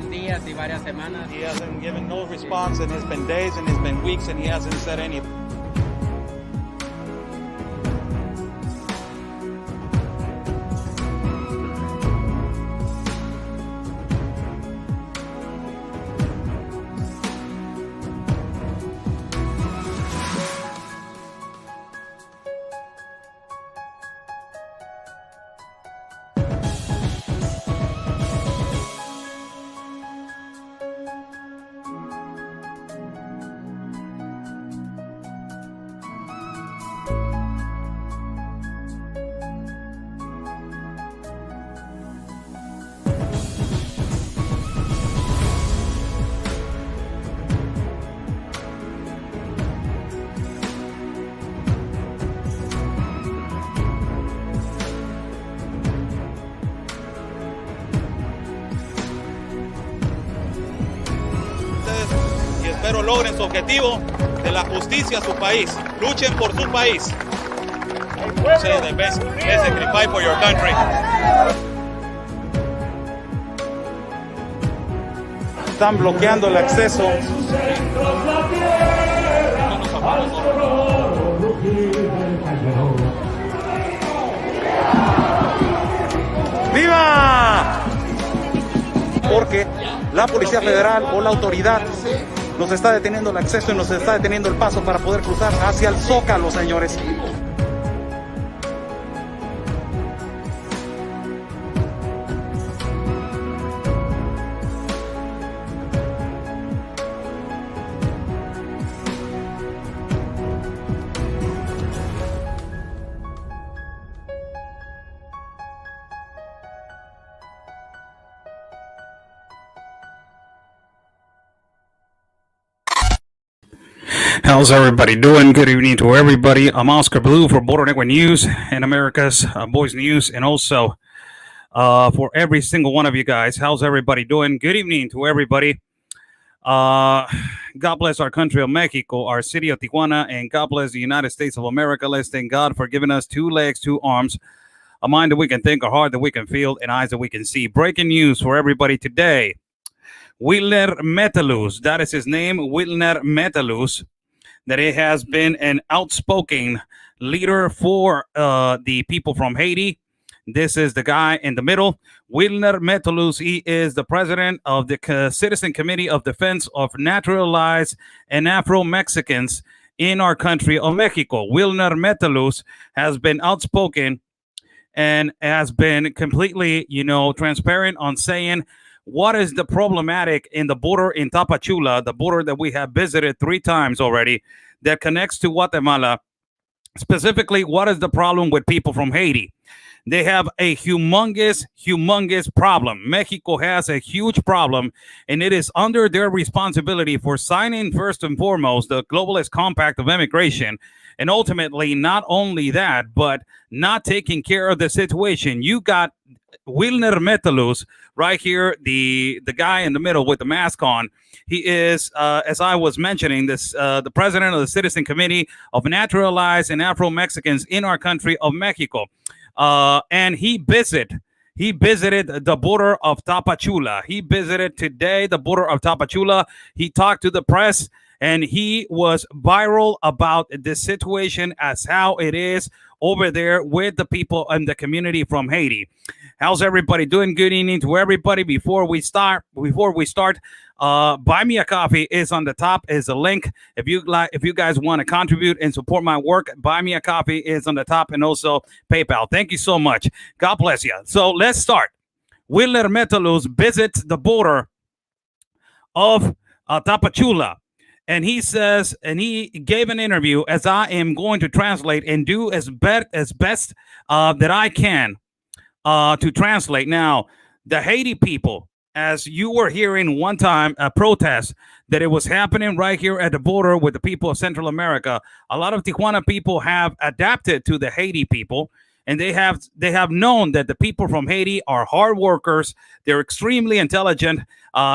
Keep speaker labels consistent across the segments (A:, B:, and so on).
A: llevan días y varias semanas.
B: He hasn't given no response, and it's been days and it's been weeks, and he hasn't said anything. Y espero logren su objetivo de la justicia a su país. Luchen por su país. Say the best, basically fight for your country. Están bloqueando el acceso. ¡Viva! Porque la Policía Federal o la autoridad nos está deteniendo el acceso y nos está deteniendo el paso para poder cruzar hacia el Zócalo, señores.
C: How's everybody doing? Good evening to everybody. I'm Oscar Blue for Border Network News and America's Boys News, and also for every single one of you guys. How's everybody doing? Good evening to everybody. God bless our country of Mexico, our city of Tijuana, and God bless the United States of America. Let's thank God for giving us 2 legs, 2 arms, a mind that we can think, a heart that we can feel, and eyes that we can see. Breaking news for everybody today. Wilner Metelus, that is his name, Wilner Metelus, that it has been an outspoken leader for the people from Haiti. This is the guy in the middle, Wilner Metelus. He is the president of the Citizen Committee of Defense of Naturalized and Afro-Mexicans in our country of Mexico. Wilner Metelus has been outspoken and has been completely, transparent on saying what is the problematic in the border in Tapachula, the border that we have visited 3 times already, that connects to Guatemala. Specifically, what is the problem with people from Haiti? They have a humongous problem. Mexico has a huge problem, and it is under their responsibility for signing, first and foremost, the Globalist Compact of Immigration. And ultimately, not only that, but not taking care of the situation. You got Wilner Metelus right here, the guy in the middle with the mask on. He is, as I was mentioning, the president of the Citizen Committee of Naturalized and Afro-Mexicans in our country of Mexico. And he visited the border of Tapachula. He visited today the border of Tapachula. He talked to the press, and he was viral about the situation as how it is over there with the people and the community from Haiti. How's everybody doing? Good evening to everybody. Before we start, buy me a coffee is on the top, is a link. If you guys want to contribute and support my work, buy me a coffee is on the top, and also PayPal. Thank you so much. God bless you. So let's start. Wilner Metelus visits the border of Tapachula. And he says, and he gave an interview, as I am going to translate and do as best that I can to translate. Now, the Haiti people, as you were hearing one time, a protest that it was happening right here at the border with the people of Central America. A lot of Tijuana people have adapted to the Haiti people, and they have known that the people from Haiti are hard workers. They're extremely intelligent.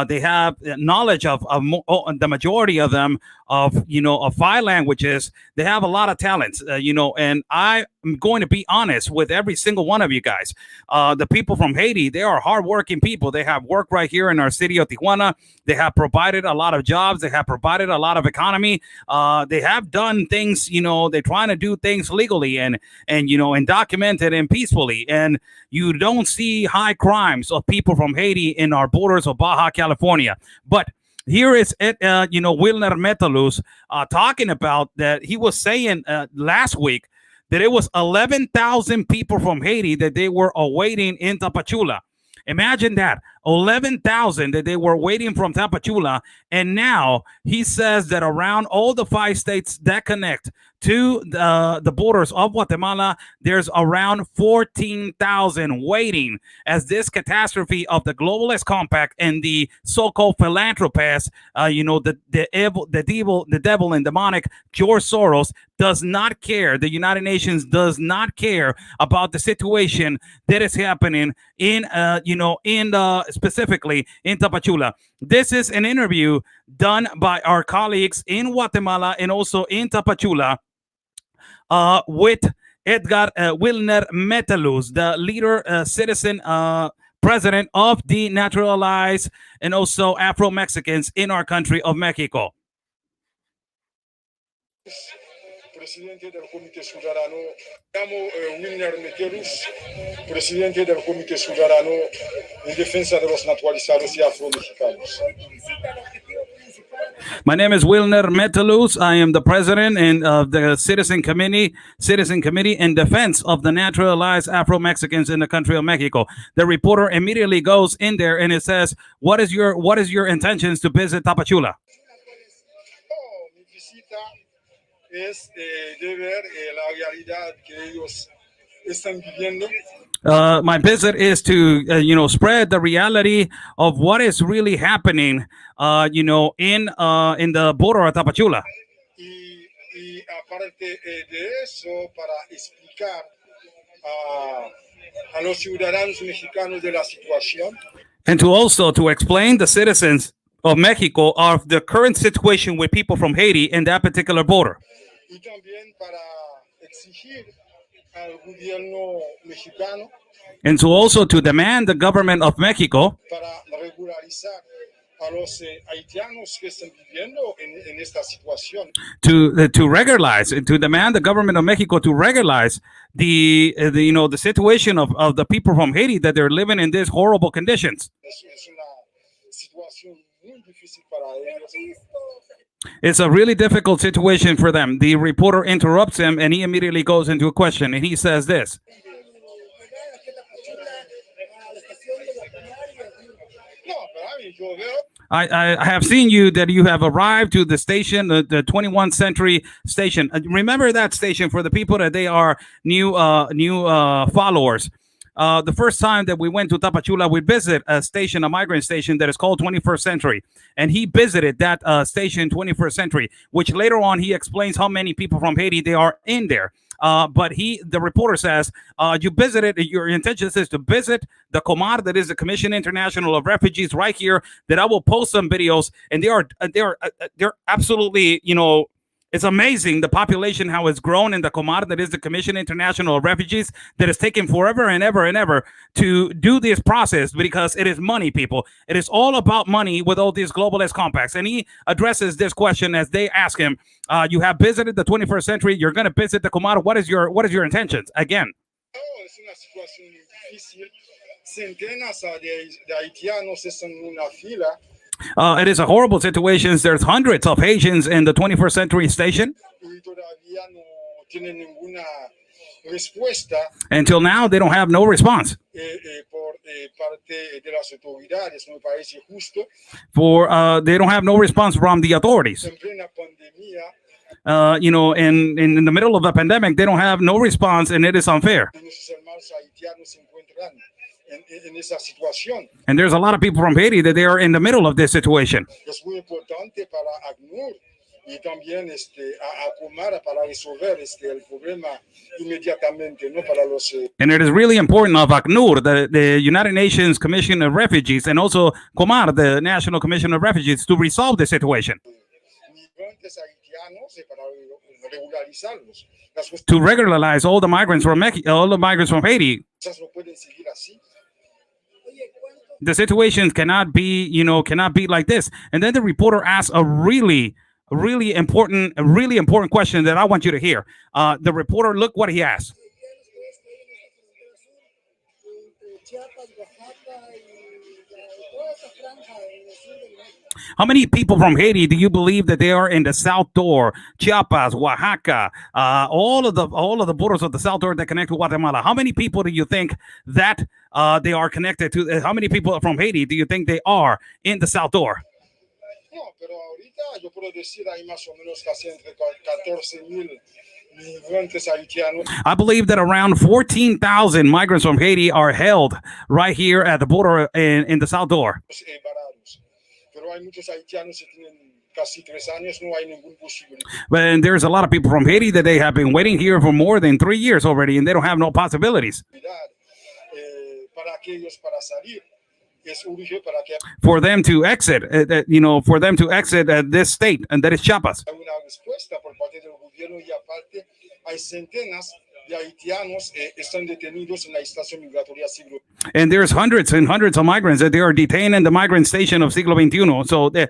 C: They have knowledge of the majority of them of of 5 languages. They have a lot of talents, and I'm going to be honest with every single one of you guys. The people from Haiti, they are hardworking people. They have work right here in our city of Tijuana. They have provided a lot of jobs. They have provided a lot of economy. They have done things, they're trying to do things legally and documented and peacefully. And you don't see high crimes of people from Haiti in our borders of Baja California. But here is it, Wilner Metelus talking about that. He was saying last week that it was 11,000 people from Haiti that they were awaiting in Tapachula. Imagine that, 11,000 that they were waiting from Tapachula. And now he says that around all the 5 states that connect to the borders of Guatemala, there's around 14,000 waiting as this catastrophe of the globalist compact and the so-called philanthropists, the devil and demonic George Soros does not care. The United Nations does not care about the situation that is happening specifically in Tapachula. This is an interview done by our colleagues in Guatemala and also in Tapachula with Edgar Wilner Metelus, the leader, citizen, president of the naturalized and also Afro-Mexicans in our country of Mexico.
A: Presidente del Comité Ciudadano, llamo Wilner Metelus, presidente del Comité Ciudadano en defensa de los naturalizados y afro-mexicanos.
C: My name is Wilner Metelus. I am the president of the Citizen Committee in defense of the naturalized Afro-Mexicans in the country of Mexico. The reporter immediately goes in there and it says, "What is your intentions to visit Tapachula?"
A: Mi visita es de ver la realidad que ellos están viviendo.
C: My visit is to, spread the reality of what is really happening, in the border of Tapachula.
A: Y aparte de eso, para explicar a los ciudadanos mexicanos de la situación.
C: And to explain the citizens of Mexico of the current situation with people from Haiti in that particular border.
A: Y también para exigir al gobierno mexicano,
C: and to demand the government of Mexico
A: para regularizar a los haitianos que están viviendo en esta situación.
C: To regularize, to demand the government of Mexico to regularize the situation of the people from Haiti that they're living in these horrible conditions.
A: Es una situación muy difícil para ellos.
C: It's a really difficult situation for them. The reporter interrupts him and he immediately goes into a question and he says this. I have seen you that you have arrived to the station, the 21st century station. Remember that station for the people that they are new followers. The first time that we went to Tapachula, we visited a migrant station that is called 21st Century. And he visited that station, 21st Century, which later on he explains how many people from Haiti they are in there. But the reporter says, you visited, your intention is to visit the COMAR, that is the Commission International of Refugees right here, that I will post some videos. And they're absolutely, it's amazing the population, how it's grown in the COMAR, that is the Commission International of Refugees, that is taking forever and ever and ever to do this process because it is money, people. It is all about money with all these globalist compacts. And he addresses this question as they ask him, you have visited the 21st century, you're going to visit the COMAR. What is your intentions? Again.
A: Es una situación difícil. Centenas de haitianos están en una fila.
C: It is a horrible situation. There's hundreds of Haitians in the 21st century station. Until now, they don't have no response. They don't have no response from the authorities. In the middle of a pandemic, they don't have no response, and it is unfair. And there's a lot of people from Haiti that they are in the middle of this situation.
A: y también a Comar para resolver el problema inmediatamente, ¿no? Para los
C: And it is really important of ACNUR, the United Nations Commission of Refugees, and also COMAR, the National Commission of Refugees, to resolve the situation.
A: migrantes haitianos para regularizarlos. Las
C: To regularize all the migrants from Haiti.
A: cosas no pueden seguir así.
C: The situations cannot be, cannot be like this. And then the reporter asks a really important question that I want you to hear. The reporter, look what he asked. How many people from Haiti do you believe that they are in the South Door, Chiapas, Oaxaca, all of the borders of the South Door that connect to Guatemala? How many people do you think that they are connected to? How many people from Haiti do you think they are in the South Door?
A: No, pero ahorita yo puedo decir hay más o menos casi entre 14,000 migrantes haitianos.
C: I believe that around 14,000 migrants from Haiti are held right here at the border in the South Door.
A: Varados. Pero hay muchos haitianos que tienen casi 3 años, no hay ningún posibilidad.
C: But there's a lot of people from Haiti that they have been waiting here for more than 3 years already, and they don't have no possibilities.
A: Para aquellos para salir.
C: For them to exit, for them to exit this state, and that is Chiapas.
A: Hay una respuesta por parte del gobierno y aparte hay centenas de haitianos están detenidos en la estación migratoria siglo.
C: And there's hundreds and hundreds of migrants that they are detained in the migrant station of siglo XXI. So the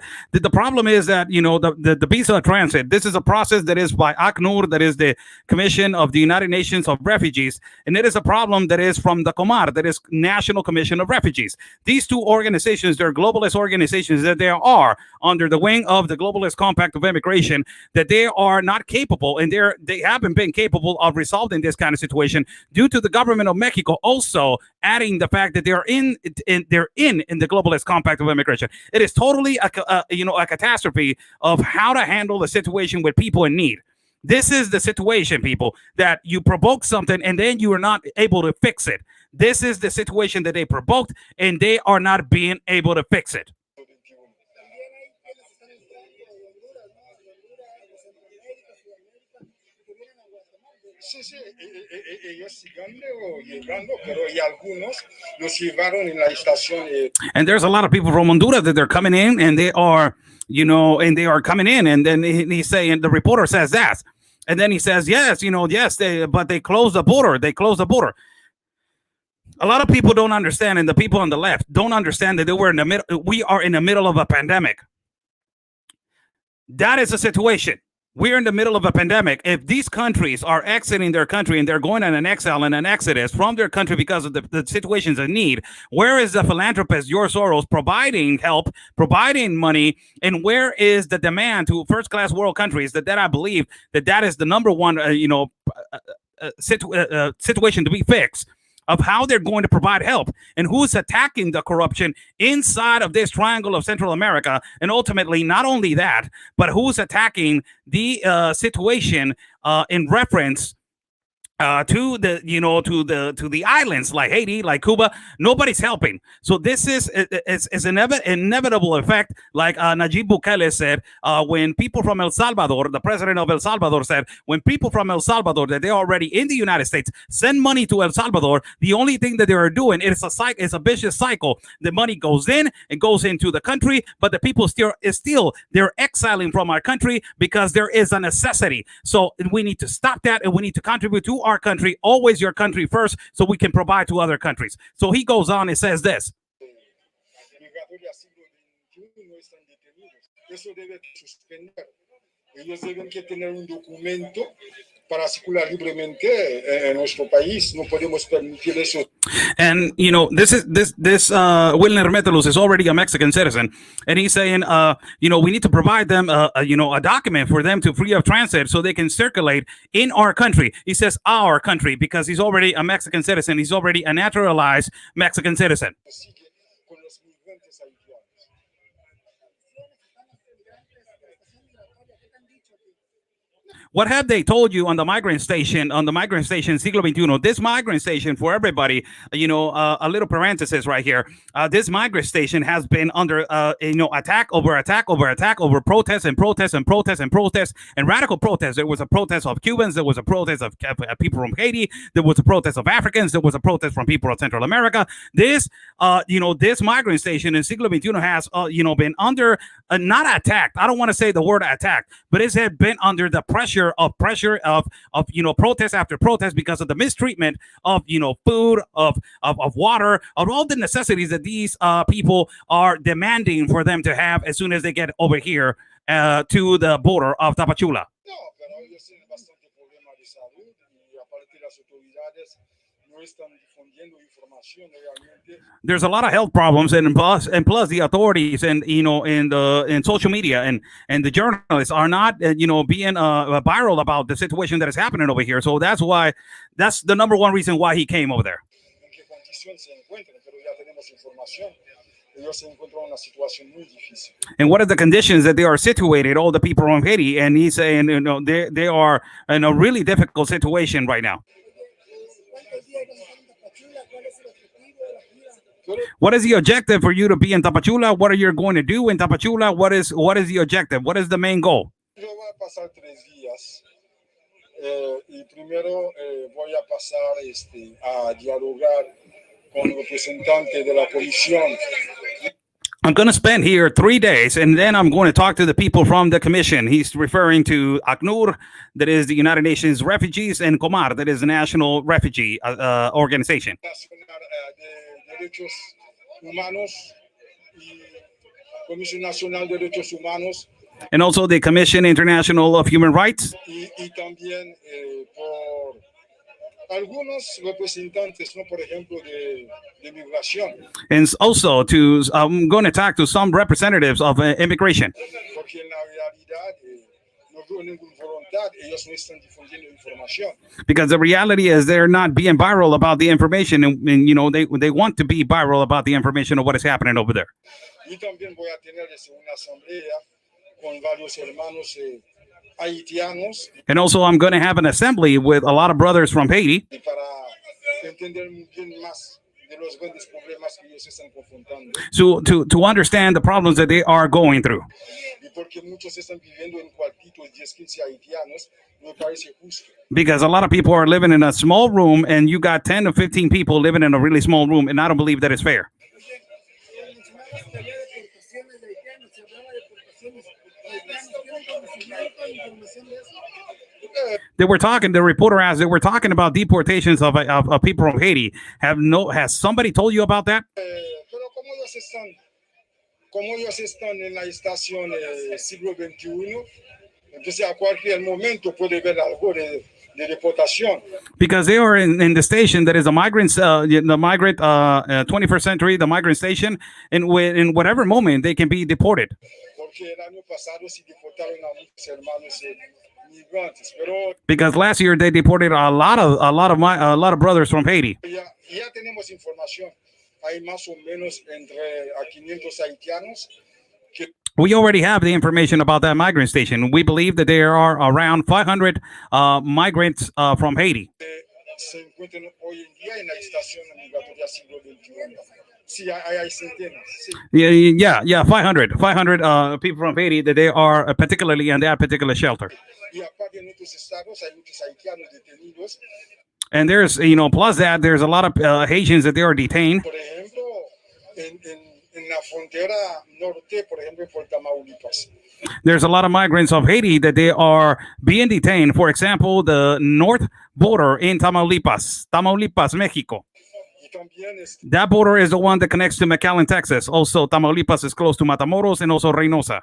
C: problem is that, the visa transit, this is a process that is by ACNUR, that is the Commission of the United Nations of Refugees. And it is a problem that is from the COMAR, that is National Commission of Refugees. These two organizations, they're globalist organizations that they are under the wing of the Globalist Compact of Immigration, that they are not capable, and they haven't been capable of resolving this kind of situation due to the government of Mexico also adding the fact that they're in the Globalist Compact of Immigration. It is totally a catastrophe of how to handle the situation with people in need. This is the situation, people, that you provoke something and then you are not able to fix it. This is the situation that they provoked and they are not being able to fix it.
A: Sí, ellos siguen llegando, pero hay algunos los llevaron en la estación.
C: And there's a lot of people from Honduras that they're coming in, and they are, and they are coming in, and then he's saying, the reporter says that, and then he says, yes, but they closed the border. They closed the border. A lot of people don't understand, and the people on the left don't understand that we are in the middle of a pandemic. That is a situation. We're in the middle of a pandemic. If these countries are exiting their country and they're going on an exile and an exodus from their country because of the situations of need, where is the philanthropist, George Soros, providing help, providing money, and where is the demand to first-class world countries that I believe that is the number one, situation to be fixed, of how they're going to provide help and who's attacking the corruption inside of this triangle of Central America. And ultimately, not only that, but who's attacking the situation in reference to the islands like Haiti, like Cuba. Nobody's helping. So this is an inevitable effect, like Nayib Bukele said, when people from El Salvador, the president of El Salvador said, when people from El Salvador that they're already in the United States send money to El Salvador, the only thing that they are doing is a vicious cycle. The money goes in and goes into the country, but the people they're exiling from our country because there is a necessity. So we need to stop that, and we need to contribute to our country, always your country first, so we can provide to other countries. So he goes on and says this.
A: Ellos deben que tener un documento para circular libremente en nuestro país. No podemos permitir eso.
C: And this Wilner Metelus is already a Mexican citizen, and he's saying, we need to provide them, a document for them to free of transit so they can circulate in our country. He says our country because he's already a Mexican citizen. He's already a naturalized Mexican citizen. What have they told you on the migrant station, Siglo XXI? This migrant station, for everybody, a little parenthesis right here. This migrant station has been under, attack over protests and radical protests. There was a protest of Cubans. There was a protest of people from Haiti. There was a protest of Africans. There was a protest from people of Central America. This migrant station in Siglo XXI has, been under, not attacked. I don't want to say the word attack, but it's had been under the pressure of protest after protest because of the mistreatment of food, of water, of all the necessities that these people are demanding for them to have as soon as they get over here to the border of Tapachula.
A: No, pero ellos tienen bastante problema de salud y aparte las autoridades no están difundiendo información realmente.
C: There's a lot of health problems, and plus the authorities and in social media and the journalists are not being viral about the situation that is happening over here. So that's the number one reason why he came over there.
A: En qué condición se encuentran, pero ya tenemos información. Ellos se encuentran en una situación muy difícil.
C: And what are the conditions that they are situated, all the people from Haiti? And he's saying, they are in a really difficult situation right now. What is the objective for you to be in Tapachula? What are you going to do in Tapachula? What is the objective? What is the main goal?
A: Yo voy a pasar 3 días y primero voy a pasar a dialogar con el representante de la comisión.
C: I'm going to spend here 3 days, and then I'm going to talk to the people from the commission. He's referring to ACNUR, that is the United Nations Refugees, and COMAR, that is the National Refugee Organization.
A: De Derechos Humanos y Comisión Nacional de Derechos Humanos.
C: And also the Commission International of Human Rights.
A: Y también por algunos representantes, ¿no? Por ejemplo, de migración.
C: And also I'm going to talk to some representatives of immigration.
A: Porque en la realidad no veo ninguna voluntad, ellos no están difundiendo información.
C: Because the reality is they're not being viral about the information, and they want to be viral about the information of what is happening over there.
A: Y también voy a tener una asamblea con varios hermanos haitianos.
C: And also I'm going to have an assembly with a lot of brothers from Haiti.
A: Para entender muy bien más de los grandes problemas que ellos están confrontando.
C: So to understand the problems that they are going through.
A: Y porque muchos están viviendo en cuartitos 10-15 haitianos, me parece justo.
C: Because a lot of people are living in a small room, and you got 10 to 15 people living in a really small room, and I don't believe that is fair. The reporter asked, they were talking about deportations of people from Haiti. Has somebody told you about that?
A: Pero como ellos están en la estación siglo XXI, entonces a cualquier momento puede haber algo de deportación.
C: Because they are in the station that is the migrant 21st century, the migrant station, and in whatever moment they can be deported.
A: Porque el año pasado sí deportaron a muchos hermanos migrantes, pero
C: because last year they deported a lot of brothers from Haiti.
A: Ya tenemos información. Hay más o menos entre 500 haitianos.
C: We already have the information about that migrant station. We believe that there are around 500 migrants from Haiti.
A: Se encuentran hoy en día en la estación migratoria siglo XXI. Sí, hay centenas. Sí.
C: Yeah, 500 people from Haiti that they are particularly in that particular shelter.
A: Y aparte en otros estados hay muchos haitianos detenidos.
C: And there's, plus that, there's a lot of Haitians that they are detained.
A: Por ejemplo, en la frontera norte, por ejemplo, por Tamaulipas.
C: There's a lot of migrants of Haiti that they are being detained. For example, the north border in Tamaulipas, Mexico. That border is the one that connects to McAllen, Texas. Also, Tamaulipas is close to Matamoros and also Reynosa.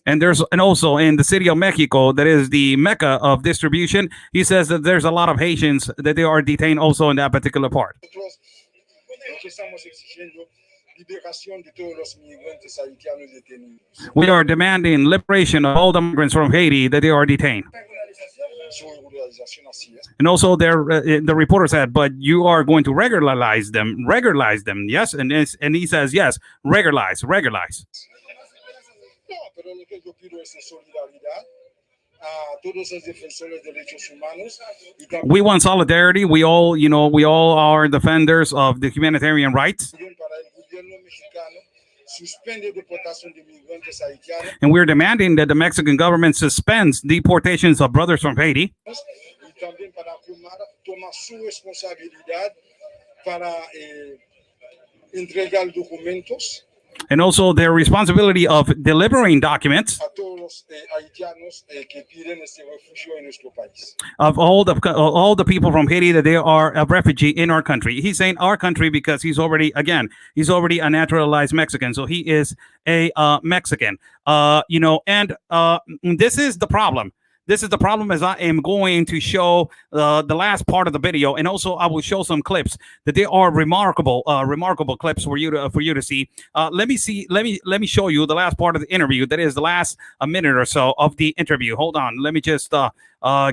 C: And also in the city of Mexico, that is the Mecca of distribution. He says that there's a lot of Haitians that they are detained also in that particular part. We are demanding liberation of all the migrants from Haiti that they are detained. And also the reporter said, but you are going to regularize them, yes? And he says, yes, regularize.
A: No, pero lo que yo pido es solidaridad a todos los defensores de derechos humanos.
C: We want solidarity. We all, we all are defenders of the humanitarian rights.
A: Para el gobierno mexicano suspende deportación de migrantes haitianos.
C: And we're demanding that the Mexican government suspends deportations of brothers from Haiti.
A: Y también para tomar su responsabilidad para entregar documentos
C: And also their responsibility of delivering documents
A: a todos los haitianos que piden este refugio en nuestro país.
C: of all the people from Haiti that they are a refugee in our country. He's saying our country because he's already a naturalized Mexican, so he is a Mexican. And this is the problem. This is the problem, as I am going to show the last part of the video, and also I will show some clips that they are remarkable clips for you to see. Let me show you the last part of the interview. That is the last a minute or so of the interview. Hold on, let me just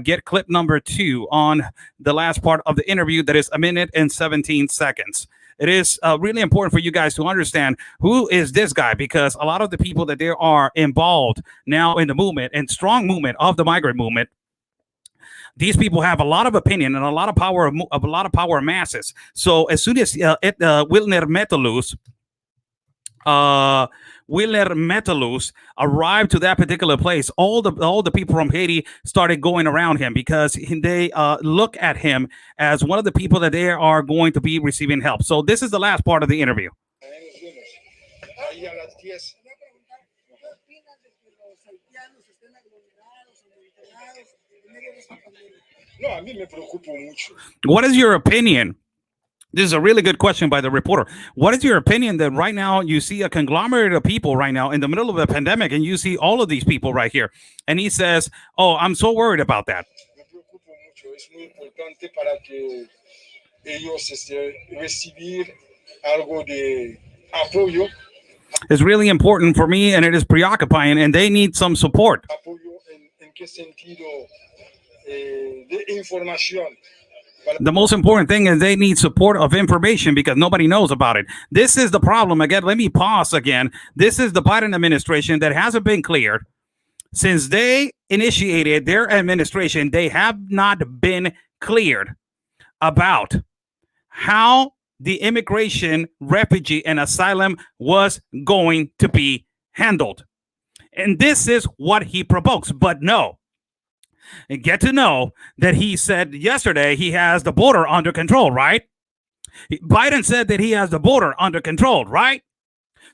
C: get clip number 2 on the last part of the interview. That is 1 minute and 17 seconds. It is really important for you guys to understand who is this guy, because a lot of the people that they are involved now in the movement and strong movement of the migrant movement, these people have a lot of opinion and a lot of power masses. So as soon as Wilner Metelus arrived to that particular place, all the people from Haiti started going around him because they look at him as one of the people that they are going to be receiving help. So this is the last part of the interview. What is your opinion? This is a really good question by the reporter. What is your opinion that right now you see a conglomerate of people right now in the middle of a pandemic, and you see all of these people right here? And he says, "Oh, I'm so worried about that." It's really important for me, and it is preoccupying, and they need some support. The most important thing is they need support of information because nobody knows about it. This is the problem. Again, let me pause again. This is the Biden administration that hasn't been cleared. Since they initiated their administration, they have not been cleared about how the immigration, refugee, and asylum was going to be handled. And this is what he provokes. But no. And get to know that he said yesterday he has the border under control, right? Biden said that he has the border under control, right?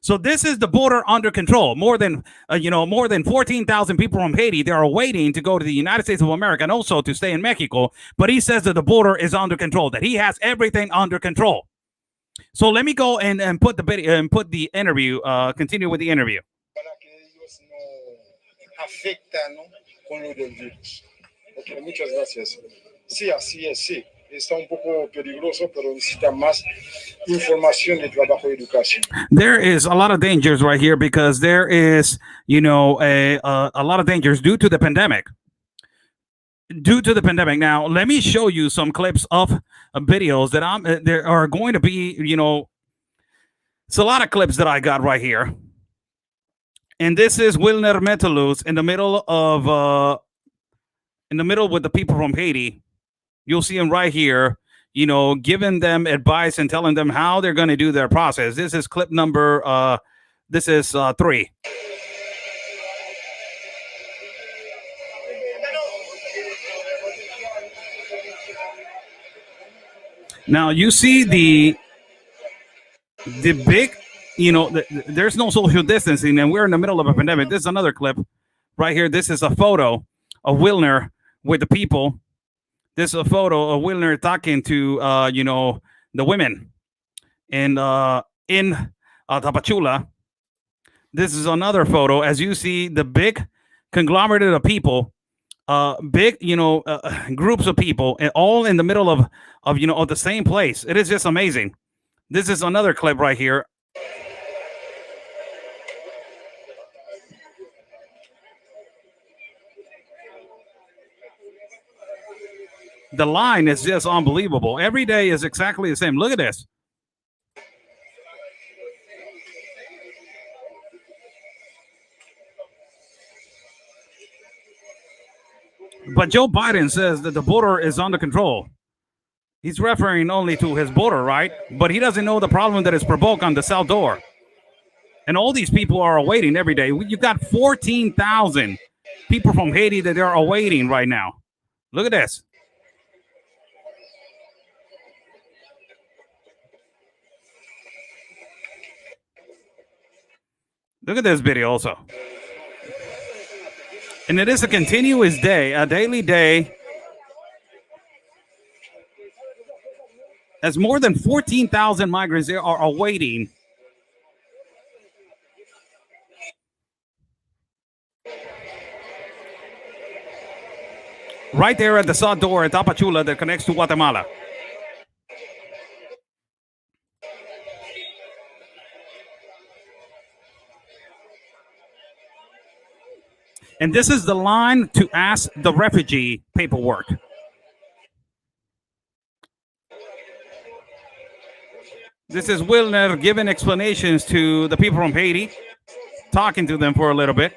C: So this is the border under control. More than 14,000 people from Haiti, they are waiting to go to the United States of America and also to stay in Mexico. But he says that the border is under control, that he has everything under control. So let me go and put the video and put the interview. Continue with the interview.
A: Con lo del virus. Ok, muchas gracias. Sí, así es, sí. Está un poco peligroso, pero necesita más información de trabajo y educación.
C: There is a lot of dangers right here because there is, a lot of dangers due to the pandemic. Now, let me show you some clips of videos that there are going to be, it's a lot of clips that I got right here. And this is Wilner Metelus in the middle with the people from Haiti. You'll see him right here, giving them advice and telling them how they're going to do their process. This is clip number, 3. Now you see the big, there's no social distancing, and we're in the middle of a pandemic. This is another clip right here. This is a photo of Wilner with the people. This is a photo of Wilner talking to, the women in Tapachula. This is another photo. As you see, the big conglomerate of people, groups of people, all in the middle of the same place. It is just amazing. This is another clip right here. The line is just unbelievable. Every day is exactly the same. Look at this. But Joe Biden says that the border is under control. He's referring only to his border, right? But he doesn't know the problem that is provoked on the south door. And all these people are awaiting every day. You got 14,000 people from Haiti that are awaiting right now. Look at this. Look at this video also. And it is a continuous day, a daily day. As more than 14,000 migrants there are awaiting. Right there at the south door at Tapachula that connects to Guatemala. And this is the line to ask the refugee paperwork. This is Wilner giving explanations to the people from Haiti, talking to them for a little bit.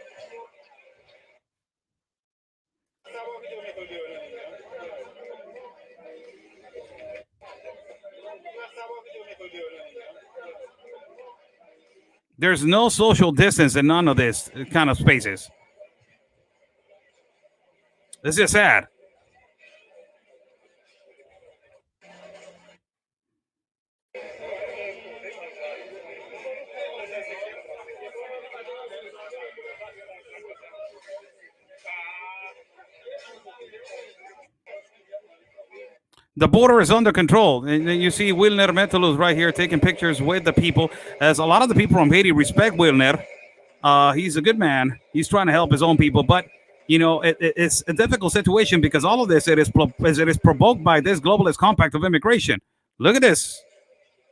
C: There's no social distance in none of this kind of spaces. This is sad. The border is under control. And then you see Wilner Metelus right here taking pictures with the people. As a lot of the people from Haiti respect Wilner. He's a good man. He's trying to help his own people. But, you know, it's a difficult situation because all of this, it is provoked by this globalist compact of immigration. Look at this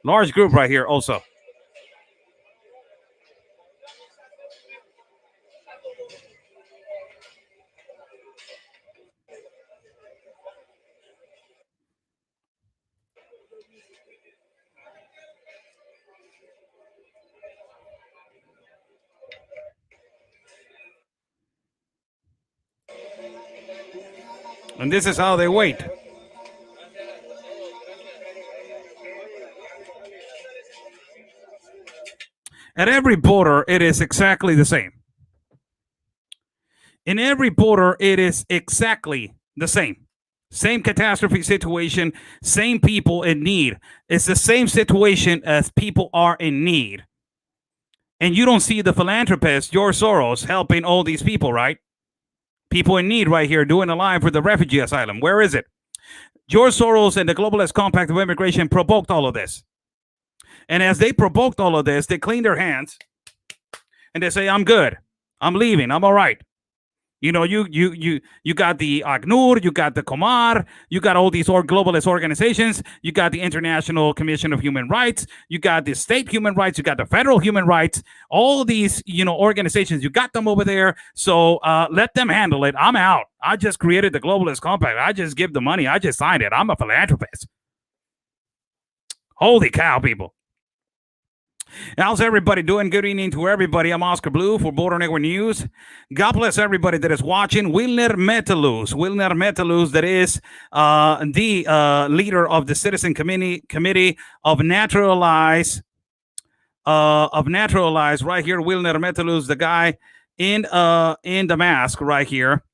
C: large group right here also. And this is how they wait. At every border, it is exactly the same. In every border, it is exactly the same. Same catastrophe situation, same people in need. It's the same situation as people are in need. And you don't see the philanthropist, George Soros, helping all these people, right? People in need right here doing a line for the refugee asylum. Where is it? George Soros and the globalist compact of immigration provoked all of this. And as they provoked all of this, they clean their hands and they say, I'm good. I'm leaving. I'm all right. You know, you got the ACNUR, you got the COMAR, you got all these globalist organizations, you got the International Commission of Human Rights, you got the state human rights, you got the federal human rights, all these, you know, organizations, you got them over there. So let them handle it. I'm out. I just created the globalist compact. I just give the money. I just signed it. I'm a philanthropist. Holy cow, people. How's everybody doing? Good evening to everybody. I'm Oscar Blue for Border Network News. God bless everybody that is watching. Wilner Metelus, that is the leader of the Citizen Committee of Naturalized right here. Wilner Metelus, the guy in the mask right here.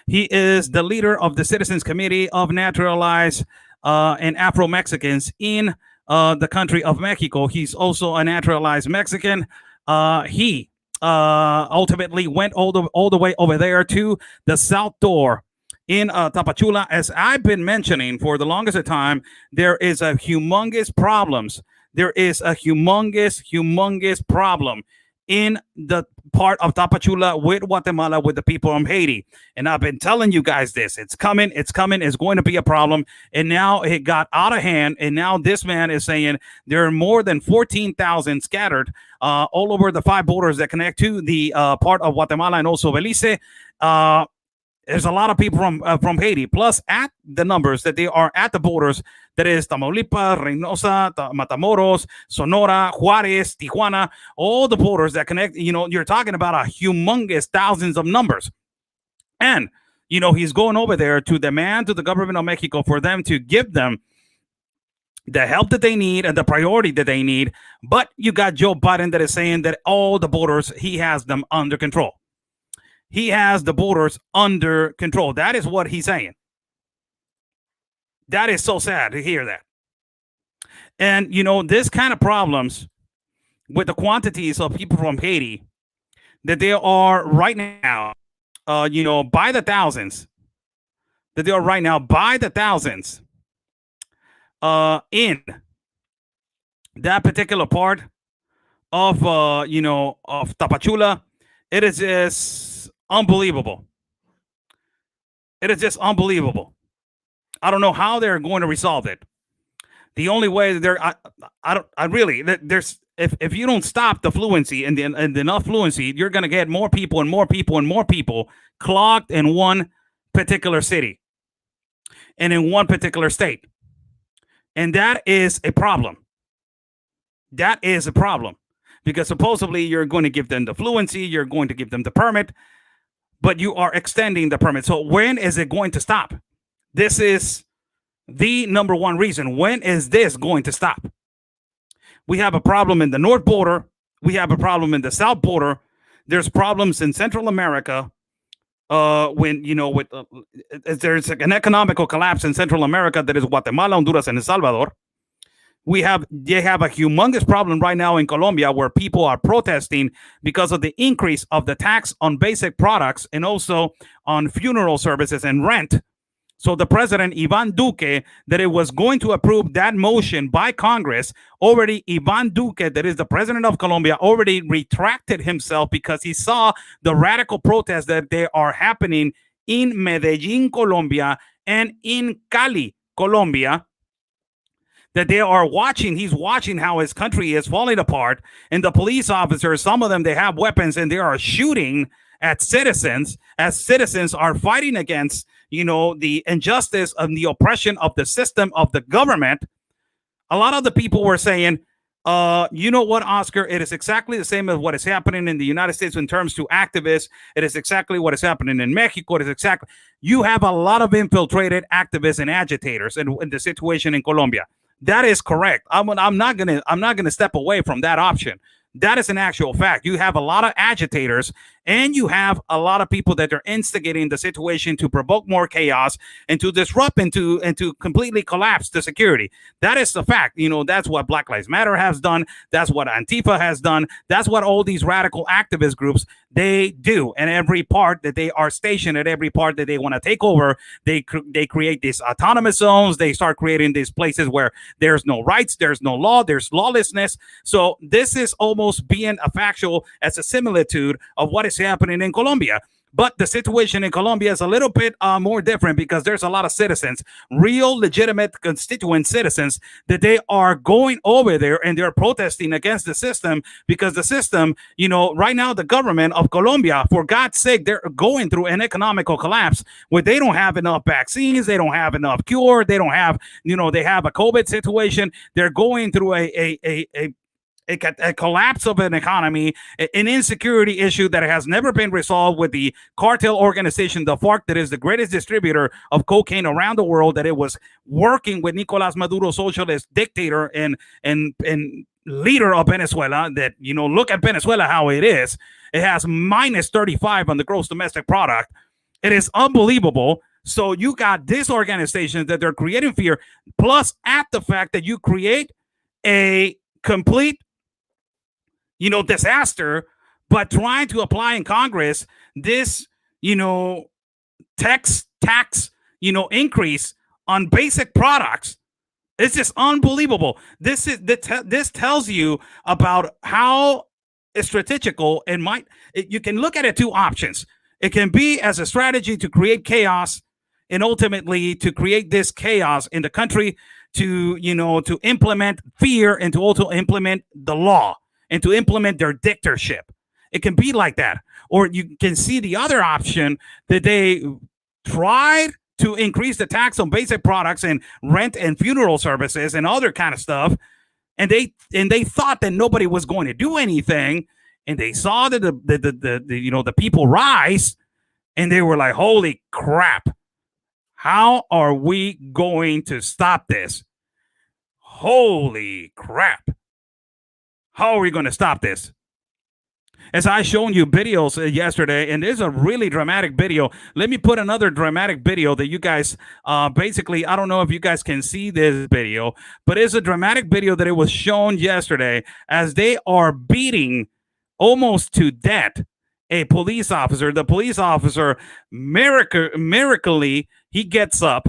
C: He is the leader of the Citizens Committee of Naturalized and Afro-Mexicans in the country of Mexico. He's also a naturalized Mexican. He ultimately went all the way over there to the south door in Tapachula. As I've been mentioning for the longest of time, there is a humongous problems. There is a humongous problem in the part of Tapachula with Guatemala, with the people from Haiti. And I've been telling you guys this. It's coming. It's going to be a problem. And now it got out of hand. And now this man is saying there are more than 14,000 scattered all over the 5 borders that connect to the part of Guatemala and also Belize. There's a lot of people from Haiti, plus at the numbers that they are at the borders, that is Tamaulipas, Reynosa, Matamoros, Sonora, Juarez, Tijuana, all the borders that connect. You know, you're talking about a humongous thousands of numbers. And he's going over there to demand to the government of Mexico for them to give them the help that they need and the priority that they need. But you got Joe Biden that is saying that all the borders, he has them under control. He has the borders under control. That is what he's saying. That is so sad to hear that. And, this kind of problems with the quantities of people from Haiti that there are right now, by the thousands, that there are right now by the thousands in that particular part of, of Tapachula. It is just unbelievable. It is just unbelievable. I don't know how they're going to resolve it. The only way there's if you don't stop the fluency and enough fluency, you're going to get more people and more people and more people clogged in one particular city and in one particular state. And that is a problem. That is a problem because supposedly you're going to give them the fluency, you're going to give them the permit, but you are extending the permit. So when is it going to stop? This is the number one reason. When is this going to stop? We have a problem in the north border. We have a problem in the south border. There's problems in Central America. There's an economical collapse in Central America that is Guatemala, Honduras, and El Salvador. They have a humongous problem right now in Colombia where people are protesting because of the increase of the tax on basic products and also on funeral services and rent. So the president, Iván Duque, that it was going to approve that motion by Congress, already Iván Duque, that is the president of Colombia, already retracted himself because he saw the radical protests that they are happening in Medellín, Colombia, and in Cali, Colombia, that they are watching. He's watching how his country is falling apart. And the police officers, some of them, they have weapons and they are shooting at citizens as citizens are fighting against the injustice and the oppression of the system of the government. A lot of the people were saying, you know what, Oscar, it is exactly the same as what is happening in the United States in terms to activists. It is exactly what is happening in Mexico. You have a lot of infiltrated activists and agitators in the situation in Colombia. That is correct. I'm not gonna step away from that option. That is an actual fact. You have a lot of agitators and you have a lot of people that are instigating the situation to provoke more chaos and to disrupt and to completely collapse the security. That is the fact. That's what Black Lives Matter has done. That's what Antifa has done. That's what all these radical activist groups, they do. And every part that they are stationed at, every part that they want to take over, they create these autonomous zones. They start creating these places where there's no rights, there's no law, there's lawlessness. So this is almost being a factual as a similitude of what is happening in Colombia. But the situation in Colombia is a little bit more different because there's a lot of citizens, real legitimate constituent citizens, that they are going over there and they're protesting against the system because the system, right now the government of Colombia, for God's sake, they're going through an economical collapse where they don't have enough vaccines, they don't have enough cure, they don't have, they have a COVID situation. They're going through a collapse of an economy, an insecurity issue that has never been resolved with the cartel organization, the FARC, that is the greatest distributor of cocaine around the world, that it was working with Nicolas Maduro, socialist dictator and leader of Venezuela, that, look at Venezuela, how it is. It has minus 35 on the gross domestic product. It is unbelievable. So you got this organization that they're creating fear, plus at the fact that you create a complete disaster, but trying to apply in Congress this, tax, increase on basic products. It's just unbelievable. This tells you about how strategical you can look at it two options. It can be as a strategy to create chaos and ultimately to create this chaos in the country to implement fear and to also implement the law and to implement their dictatorship. It can be like that. Or you can see the other option that they tried to increase the tax on basic products and rent and funeral services and other kind of stuff. And they thought that nobody was going to do anything. And they saw that the people rise. And they were like, holy crap. How are we going to stop this? Holy crap. How are we going to stop this? As I shown you videos yesterday, and there's a really dramatic video. Let me put another dramatic video that you guys, basically, I don't know if you guys can see this video, but it's a dramatic video that it was shown yesterday as they are beating almost to death a police officer. The police officer, miraculously, he gets up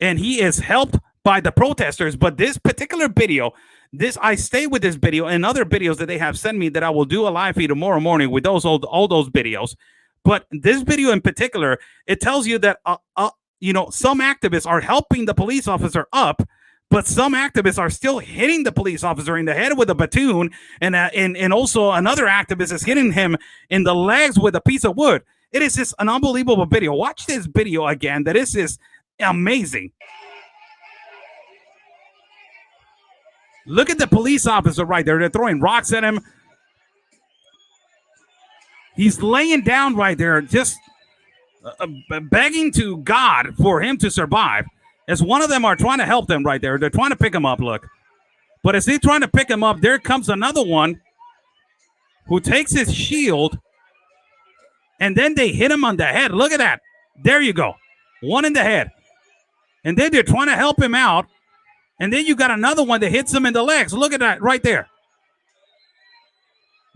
C: and he is helped by the protesters. But this particular video, I stay with this video and other videos that they have sent me that I will do a live feed tomorrow morning with those all those videos. But this video in particular, it tells you that some activists are helping the police officer up, but some activists are still hitting the police officer in the head with a batoon, and also another activist is hitting him in the legs with a piece of wood. It is just an unbelievable video. Watch this video again. That is just amazing. Look at the police officer right there. They're throwing rocks at him. He's laying down right there, just begging to God for him to survive. As one of them are trying to help them right there. They're trying to pick him up, look. But as they're trying to pick him up, there comes another one who takes his shield, and then they hit him on the head. Look at that. There you go. One in the head. And then they're trying to help him out. And then you got another one that hits him in the legs. Look at that right there.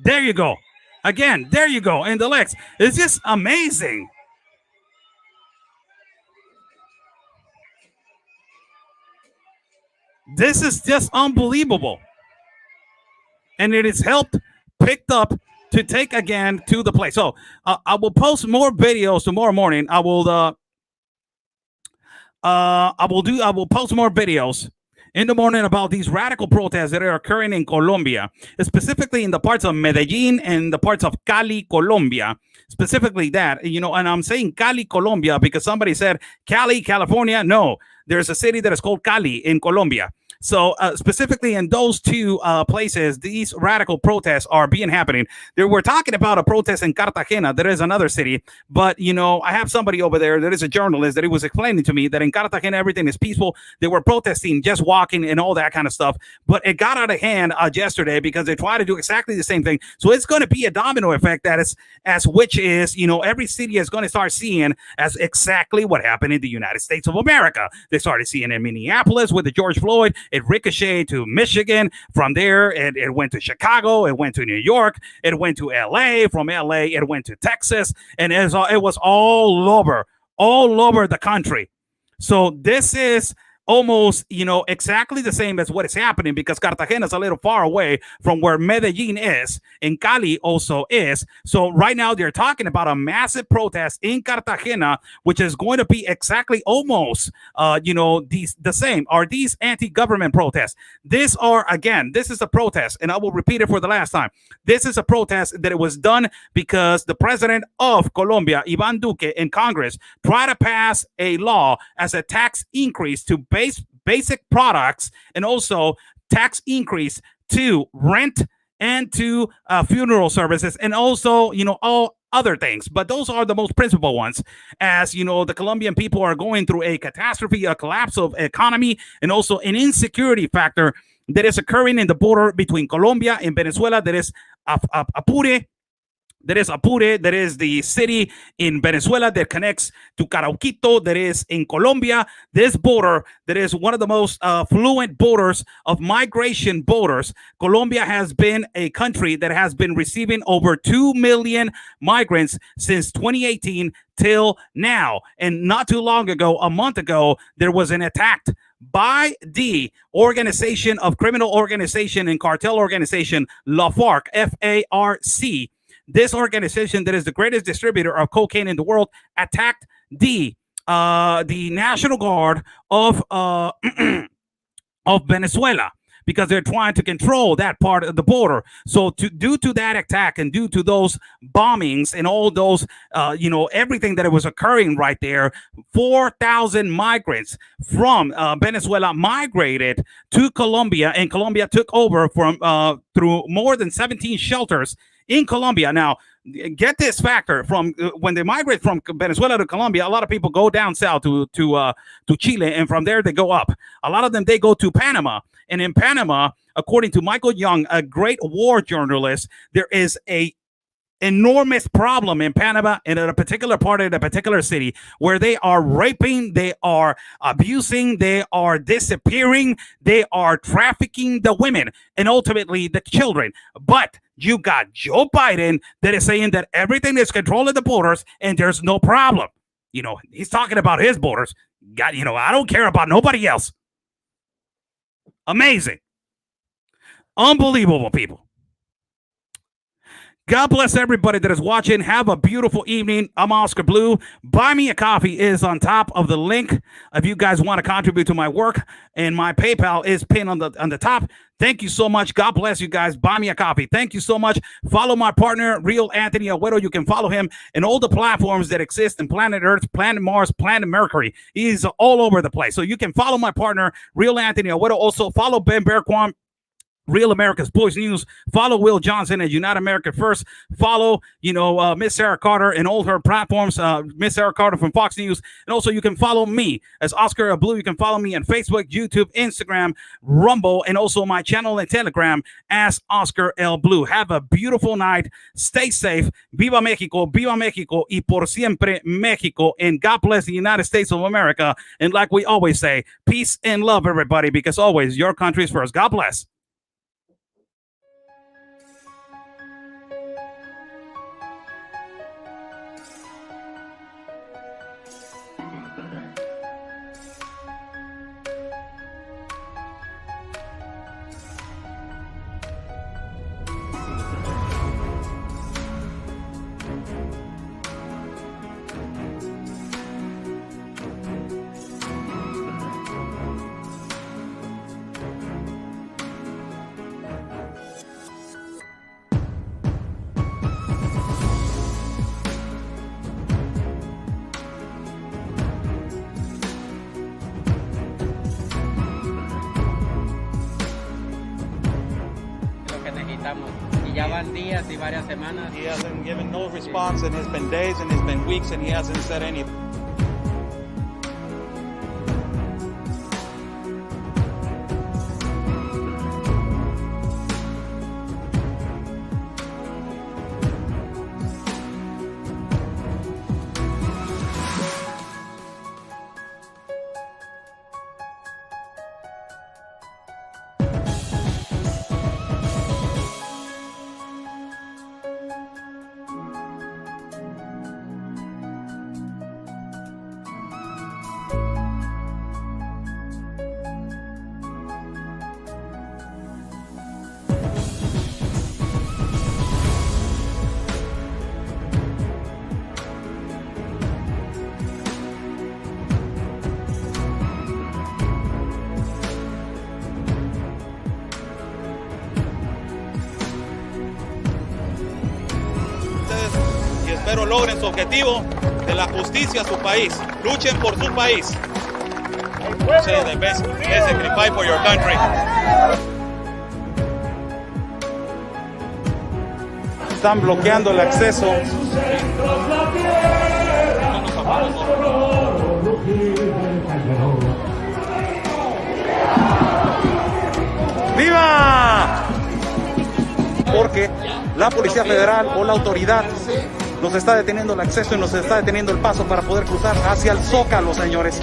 C: There you go. Again, there you go, in the legs. It's just amazing. This is just unbelievable. And it is helped, picked up to take again to the place. So I will post more videos tomorrow morning. I will post more videos in the morning about these radical protests that are occurring in Colombia, specifically in the parts of Medellin and the parts of Cali, Colombia, specifically that, and I'm saying Cali, Colombia, because somebody said Cali, California. No, there's a city that is called Cali in Colombia. So specifically in those two places, these radical protests are happening. We're talking about a protest in Cartagena. There is another city, but I have somebody over there that is a journalist that he was explaining to me that in Cartagena everything is peaceful. They were protesting, just walking and all that kind of stuff. But it got out of hand yesterday because they tried to do exactly the same thing. So it's going to be a domino effect that is, which is every city is going to start seeing as exactly what happened in the United States of America. They started seeing in Minneapolis with the George Floyd. It ricocheted to Michigan. From there, it went to Chicago. It went to New York. It went to LA. From LA, it went to Texas. And it was all over the country. So this is almost, exactly the same as what is happening, because Cartagena is a little far away from where Medellin is, and Cali also is. So right now they're talking about a massive protest in Cartagena, which is going to be exactly almost, the same. Are these anti-government protests? This is a protest, and I will repeat it for the last time. This is a protest that it was done because the president of Colombia, Iván Duque, in Congress tried to pass a law as a tax increase to basic products, and also tax increase to rent and to funeral services, and also all other things. But those are the most principal ones, as the Colombian people are going through a catastrophe, a collapse of economy, and also an insecurity factor that is occurring in the border between Colombia and Venezuela. That is Apure. That is the city in Venezuela that connects to Carauquito, that is in Colombia. This border, that is one of the most fluent borders of migration borders. Colombia has been a country that has been receiving over 2 million migrants since 2018 till now. And not too long ago, a month ago, there was an attack by the criminal organization and cartel organization, La FARC, FARC. This organization that is the greatest distributor of cocaine in the world attacked the National Guard of Venezuela, because they're trying to control that part of the border. So due to that attack and due to those bombings and all those, everything that was occurring right there, 4,000 migrants from Venezuela migrated to Colombia, and Colombia took over from through more than 17 shelters in Colombia. Now, get this factor from when they migrate from Venezuela to Colombia. A lot of people go down south to Chile, and from there they go up. A lot of them they go to Panama, and in Panama, according to Michael Young, a great war journalist, there is a enormous problem in Panama and in a particular part of a particular city where they are raping, they are abusing, they are disappearing, they are trafficking the women and ultimately the children. But you got Joe Biden that is saying that everything is controlled at the borders and there's no problem. You know, he's talking about his borders. God, you know, I don't care about nobody else. Amazing. Unbelievable, people. God bless everybody that is watching. Have a beautiful evening. I'm Oscar Blue. Buy Me a Coffee is on top of the link if you guys want to contribute to my work, and my PayPal is pinned on the top. Thank you so much. God bless you guys. Buy me a coffee. Thank you so much. Follow my partner, Real Anthony Agüero. You can follow him in all the platforms that exist in planet Earth, planet Mars, planet Mercury. He's all over the place. So you can follow my partner, Real Anthony Agüero. Also follow Ben Bearquam, Real America's Boys News. Follow Will Johnson at United America First. Follow, Miss Sarah Carter and all her platforms. Miss Sarah Carter from Fox News. And also you can follow me as Oscar Blue. You can follow me on Facebook, YouTube, Instagram, Rumble, and also my channel and Telegram as Oscar L. Blue. Have a beautiful night. Stay safe. Viva Mexico, y por siempre Mexico. And God bless the United States of America. And like we always say, peace and love, everybody, because always your country is first. God bless.
D: Y ya van días y varias semanas.
B: He hasn't given no response, and it's been days and it's been weeks, and he hasn't said anything. Espero logren su objetivo de la justicia a su país. Luchen por su país. Say the best, basically fight for your country. Están bloqueando el acceso. ¡Viva! Porque la Policía Federal o la autoridad nos está deteniendo el acceso y nos está deteniendo el paso para poder cruzar hacia el Zócalo, señores.